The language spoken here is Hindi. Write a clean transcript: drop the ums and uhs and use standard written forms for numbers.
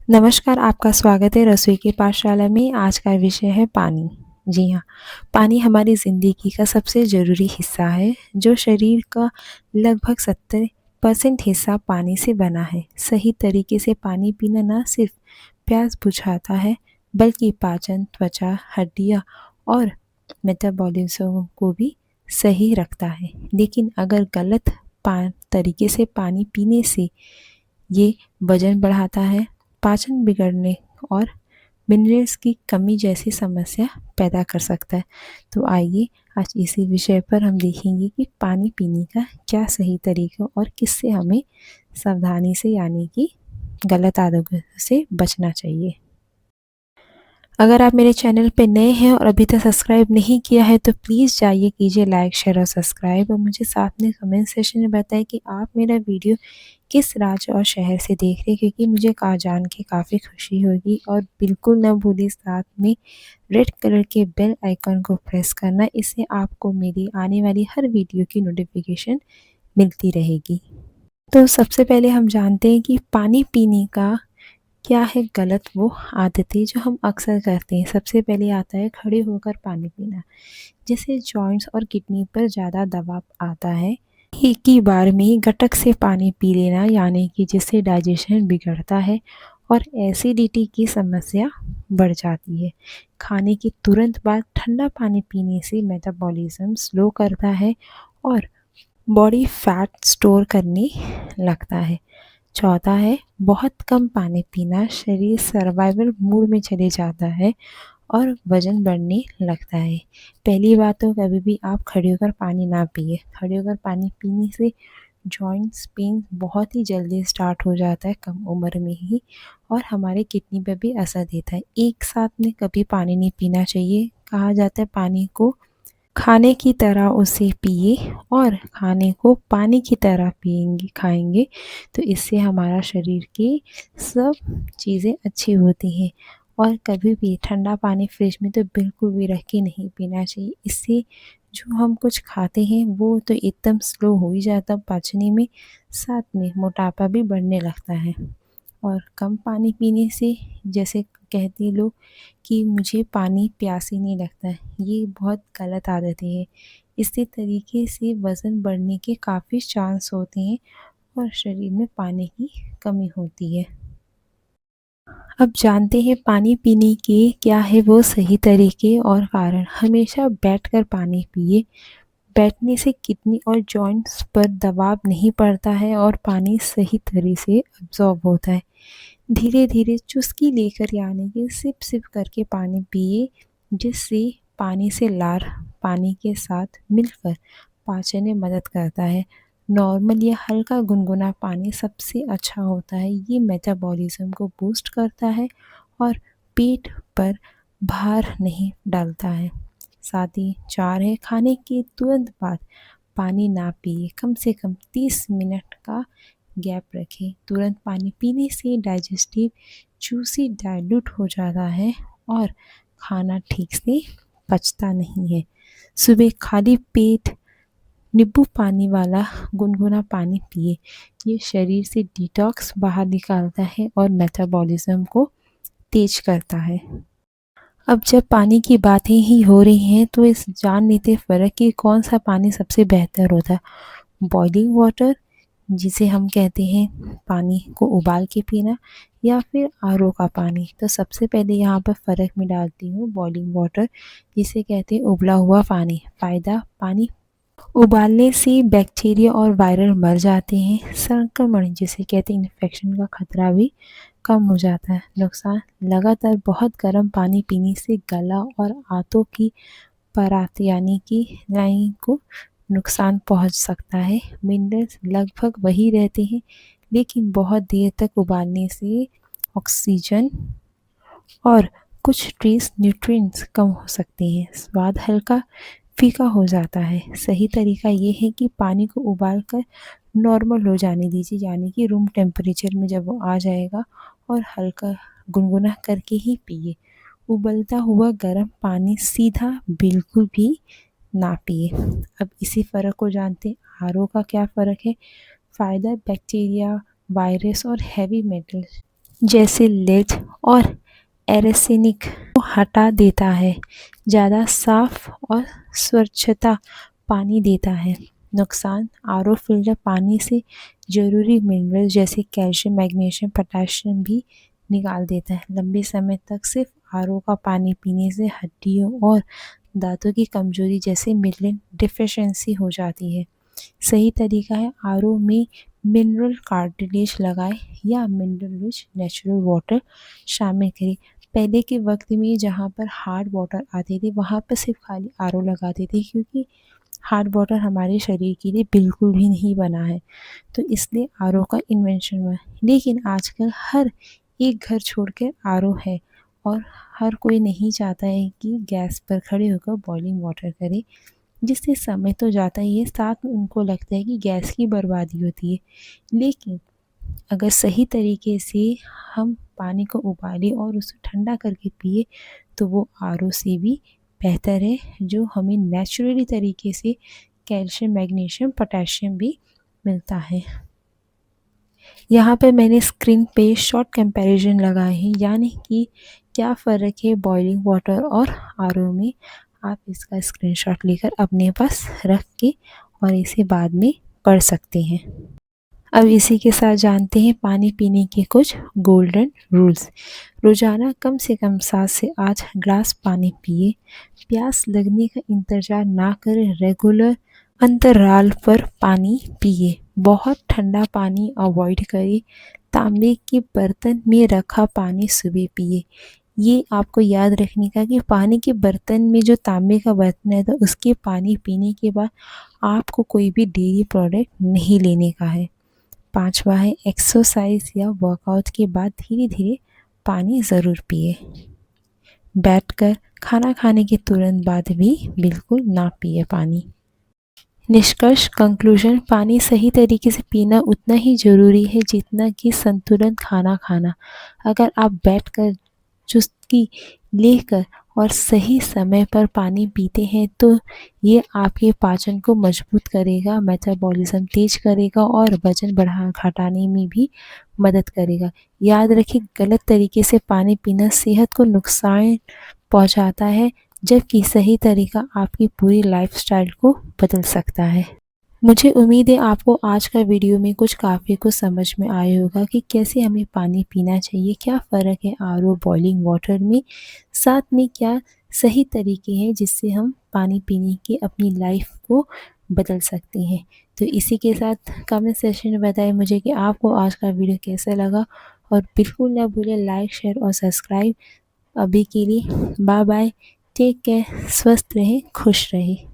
नमस्कार, आपका स्वागत है रसोई की पाठशाला में। आज का विषय है पानी। जी हाँ, पानी हमारी ज़िंदगी का सबसे ज़रूरी हिस्सा है, जो शरीर का लगभग 70% हिस्सा पानी से बना है। सही तरीके से पानी पीना न सिर्फ प्यास बुझाता है, बल्कि पाचन, त्वचा, हड्डियाँ और मेटाबॉलिज्म को भी सही रखता है। लेकिन अगर गलत तरीके से पानी पीने से ये वजन बढ़ाता है, पाचन बिगड़ने और मिनरल्स की कमी जैसी समस्या पैदा कर सकता है। तो आइए आज इसी विषय पर हम देखेंगे कि पानी पीने का क्या सही तरीका और किससे हमें सावधानी से यानी कि गलत आदतों से बचना चाहिए। अगर आप मेरे चैनल पे नए हैं और अभी तक सब्सक्राइब नहीं किया है तो प्लीज़ जाइए कीजिए लाइक, शेयर और सब्सक्राइब, और मुझे साथ में कमेंट सेक्शन में बताएं कि आप मेरा वीडियो किस राज्य और शहर से देख रहे हैं, क्योंकि मुझे जान के काफ़ी खुशी होगी। और बिल्कुल ना भूलिए साथ में रेड कलर के बेल आइकन को प्रेस करना, इससे आपको मेरी आने वाली हर वीडियो की नोटिफिकेशन मिलती रहेगी। तो सबसे पहले हम जानते हैं कि पानी पीने का क्या है गलत वो आदतें जो हम अक्सर करते हैं। सबसे पहले आता है खड़े होकर पानी पीना, जिससे जॉइंट्स और किडनी पर ज़्यादा दबाव आता है। एक ही बार में ही गटक से पानी पी लेना, यानी कि जिससे डाइजेशन बिगड़ता है और एसिडिटी की समस्या बढ़ जाती है। खाने के तुरंत बाद ठंडा पानी पीने से मेटाबॉलिज्म स्लो करता है और बॉडी फैट स्टोर करने लगता है। चौथा है बहुत कम पानी पीना, शरीर सर्वाइवल मोड में चले जाता है और वज़न बढ़ने लगता है। पहली बात तो कभी भी आप खड़े होकर पानी ना पिए। खड़े होकर पानी पीने से जॉइंट्स पेन बहुत ही जल्दी स्टार्ट हो जाता है कम उम्र में ही, और हमारे किडनी पर भी असर देता है। एक साथ में कभी पानी नहीं पीना चाहिए। कहा जाता है पानी को खाने की तरह उसे पिए, और खाने को पानी की तरह खाएंगे तो इससे हमारा शरीर की सब चीज़ें अच्छी होती हैं। और कभी भी ठंडा पानी फ्रिज में तो बिल्कुल भी रख के नहीं पीना चाहिए। इससे जो हम कुछ खाते हैं वो तो एकदम स्लो हो ही जाता पचने में, साथ में मोटापा भी बढ़ने लगता है। और कम पानी पीने से, जैसे कहते लोग कि मुझे पानी प्यास ही नहीं लगता है, ये बहुत गलत आदतें हैं। इसी तरीके से वज़न बढ़ने के काफ़ी चांस होते हैं और शरीर में पानी की कमी होती है। अब जानते हैं पानी पीने के क्या है वो सही तरीके और कारण। हमेशा बैठकर पानी पिए। बैठने से किडनी और जॉइंट्स पर दबाव नहीं पड़ता है और पानी सही तरह से अब्जॉर्ब होता है। धीरे धीरे चुस्की लेकर यानी कि सिप सिप करके पानी पिए, जिससे पानी से लार पानी के साथ मिलकर पाचन में मदद करता है। नॉर्मल या हल्का गुनगुना पानी सबसे अच्छा होता है। ये मेटाबॉलिज्म को बूस्ट करता है और पेट पर भार नहीं डालता है। साथ ही 4 है खाने के तुरंत बाद पानी ना पिए। कम से कम 30 मिनट का गैप रखें। तुरंत पानी पीने से डाइजेस्टिव जूसी डाइल्यूट हो जाता है और खाना ठीक से पचता नहीं है। सुबह खाली पेट नींबू पानी वाला गुनगुना पानी पिए। ये शरीर से डिटॉक्स बाहर निकालता है और मेटाबॉलिज्म को तेज करता है। अब जब पानी की बातें ही हो रही हैं तो इस जान लेते फ़र्क कि कौन सा पानी सबसे बेहतर होता है। बॉइलिंग वाटर, जिसे हम कहते हैं पानी को उबाल के पीना, या फिर आरओ का पानी। तो सबसे पहले यहाँ पर फ़र्क मैं डालती हूँ बॉइलिंग वाटर, जिसे कहते हैं उबला हुआ पानी। फ़ायदा, पानी उबालने से बैक्टीरिया और वायरल मर जाते हैं। संक्रमण, जिसे कहते हैं इन्फेक्शन का खतरा भी कम हो जाता है। नुकसान, लगातार बहुत गर्म पानी पीने से गला और आंतों की परात यानी कि लाइन को नुकसान पहुंच सकता है। मिनरल्स लगभग वही रहते हैं, लेकिन बहुत देर तक उबालने से ऑक्सीजन और कुछ ट्रेस न्यूट्रिएंट्स कम हो सकते हैं। स्वाद हल्का फीका हो जाता है। सही तरीका ये है कि पानी को उबाल कर नॉर्मल हो जाने दीजिए, यानी कि रूम टेम्परेचर में जब वो आ जाएगा, और हल्का गुनगुना करके ही पिए। उबलता हुआ गर्म पानी सीधा बिल्कुल भी ना पिए। अब इसी फ़र्क को जानते हैं आरओ का क्या फ़र्क है। फ़ायदा, बैक्टीरिया, वायरस और हैवी मेटल जैसे लेड और एरेसेनिक को हटा देता है। ज़्यादा साफ और स्वच्छता पानी देता है। नुकसान, आरओ फिल्टर पानी से ज़रूरी मिनरल जैसे कैल्शियम, मैग्नीशियम, पोटेशियम भी निकाल देता है। लंबे समय तक सिर्फ आरओ का पानी पीने से हड्डियों और दांतों की कमजोरी जैसे मिनरल डिफिशियंसी हो जाती है। सही तरीका है आरओ में मिनरल कार्टिलेज लगाएं या मिनरल रिच नेचुरल वाटर शामिल करें। पहले के वक्त में जहाँ पर हार्ड वाटर आते थे वहाँ पर सिर्फ खाली आरओ लगाते थे, क्योंकि हार्ड वाटर हमारे शरीर के लिए बिल्कुल भी नहीं बना है, तो इसलिए आरओ का इन्वेंशन हुआ। लेकिन आजकल हर एक घर छोड़कर आरओ है और हर कोई नहीं चाहता है कि गैस पर खड़े होकर बॉइलिंग वाटर करे, जिससे समय तो जाता ही है, साथ में उनको लगता है कि गैस की बर्बादी होती है। लेकिन अगर सही तरीके से हम पानी को उबालें और उसे ठंडा करके पिए तो वो आरओ से भी बेहतर है, जो हमें नेचुरली तरीके से कैल्शियम, मैग्नीशियम, पोटेशियम भी मिलता है। यहाँ पे मैंने स्क्रीन पे शॉर्ट कंपैरिजन लगाए हैं, यानी कि क्या फ़र्क है बॉइलिंग वाटर और आरओ में। आप इसका स्क्रीनशॉट लेकर अपने पास रख के और इसे बाद में पढ़ सकते हैं। अब इसी के साथ जानते हैं पानी पीने के कुछ गोल्डन रूल्स। रोज़ाना कम से कम 7 से 8 ग्लास पानी पिए। प्यास लगने का इंतज़ार ना करें, रेगुलर अंतराल पर पानी पिए। बहुत ठंडा पानी अवॉइड करें। तांबे के बर्तन में रखा पानी सुबह पिए। ये आपको याद रखने का कि पानी के बर्तन में जो तांबे का बर्तन है, तो उसके पानी पीने के बाद आपको कोई भी डेयरी प्रोडक्ट नहीं लेने का है। 5वां है एक्सरसाइज या वर्कआउट के बाद धीरे धीरे पानी ज़रूर पिए। बैठकर खाना खाने के तुरंत बाद भी बिल्कुल ना पिए पानी। निष्कर्ष, कंक्लूजन, पानी सही तरीके से पीना उतना ही ज़रूरी है जितना कि संतुलन खाना खाना। अगर आप बैठकर चुस्की लेकर और सही समय पर पानी पीते हैं तो ये आपके पाचन को मजबूत करेगा, मेटाबॉलिज्म तेज करेगा और वजन घटाने में भी मदद करेगा। याद रखिए, गलत तरीके से पानी पीना सेहत को नुकसान पहुंचाता है, जबकि सही तरीका आपकी पूरी लाइफस्टाइल को बदल सकता है। मुझे उम्मीद है आपको आज का वीडियो में कुछ समझ में आया होगा कि कैसे हमें पानी पीना चाहिए, क्या फ़र्क है आरओ बॉइलिंग वाटर में, साथ में क्या सही तरीके हैं जिससे हम पानी पीने के अपनी लाइफ को बदल सकते हैं। तो इसी के साथ कमेंट सेक्शन में बताएं मुझे कि आपको आज का वीडियो कैसा लगा, और बिल्कुल ना भूलें लाइक, शेयर और सब्सक्राइब। अभी के लिए बाय बाय, टेक केयर, स्वस्थ रहें, खुश रहें।